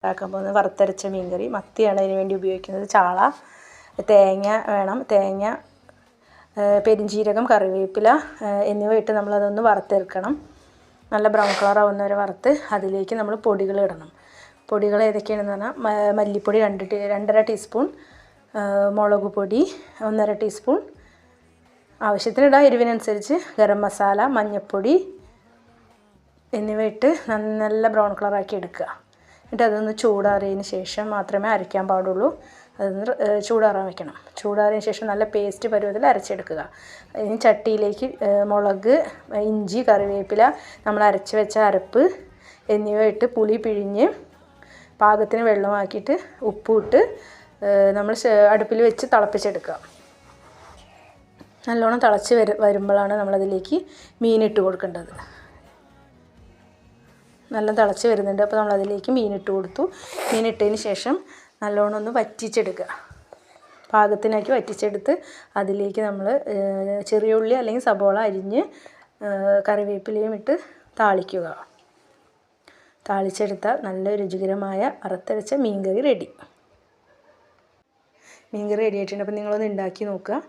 ഉണ്ടാക്കാൻ പോകുന്നത് വറുത്തരച്ച മീൻകറി. മത്തിയാണ് അതിന് വേണ്ടി ഉപയോഗിക്കുന്നത്. ചാള, തേങ്ങ വേണം. തേങ്ങ, പെരിഞ്ചീരകം, കറിവേപ്പില എന്നിവ ഇട്ട് നമ്മളതൊന്ന് വറുത്തെടുക്കണം. നല്ല ബ്രൗൺ കളർ ആവുന്ന വരെ വറുത്ത് അതിലേക്ക് നമ്മൾ പൊടികൾ ഇടണം. പൊടികൾ ഏതൊക്കെയാണെന്ന് പറഞ്ഞാൽ മല്ലിപ്പൊടി 2.5 ടീസ്പൂൺ, മുളക് പൊടി 1.5 ടീസ്പൂൺ, ആവശ്യത്തിനിടാം എരിവിനനുസരിച്ച്, ഗരം മസാല, മഞ്ഞൾപ്പൊടി എന്നിവ ഇട്ട് നല്ല ബ്രൗൺ കളറാക്കി എടുക്കുക. എന്നിട്ട് അതൊന്ന് ചൂടാറിയതിന് ശേഷം മാത്രമേ അരയ്ക്കാൻ പാടുള്ളൂ. അതൊന്ന് ചൂടാറാൻ വെക്കണം. ചൂടാറിയതിന് ശേഷം നല്ല പേസ്റ്റ് പരുവത്തിൽ അരച്ചെടുക്കുക. ഇനി ചട്ടിയിലേക്ക് മുളക്, ഇഞ്ചി, കറിവേപ്പില, നമ്മൾ അരച്ച് വെച്ച അരപ്പ് എന്നിവ ഇട്ട് പുളി പിഴിഞ്ഞ് പാകത്തിന് വെള്ളമാക്കിയിട്ട് ഉപ്പിട്ട് നമ്മൾ അടുപ്പിൽ വെച്ച് തിളപ്പിച്ചെടുക്കുക. നല്ലോണം തിളച്ച് വരുമ്പോഴാണ് നമ്മളതിലേക്ക് മീനിട്ട് കൊടുക്കേണ്ടത്. നല്ല തിളച്ച് വരുന്നുണ്ട്. അപ്പോൾ നമ്മളതിലേക്ക് മീനിട്ട് കൊടുത്തു. മീനിട്ടതിന് ശേഷം നല്ലോണം ഒന്ന് വറ്റിച്ചെടുക്കുക. പാകത്തിനാക്കി വറ്റിച്ചെടുത്ത് അതിലേക്ക് നമ്മൾ ചെറിയ ഉള്ളി അല്ലെങ്കിൽ സബോള അരിഞ്ഞ് കറിവേപ്പിലയും ഇട്ട് താളിക്കുക. താളിച്ചെടുത്താൽ നല്ല രുചികരമായ വറുത്തരച്ച മീൻകറി റെഡി. മീൻകറി റെഡി ആയിട്ടുണ്ട്. അപ്പോൾ നിങ്ങളൊന്ന് ഉണ്ടാക്കി നോക്കുക.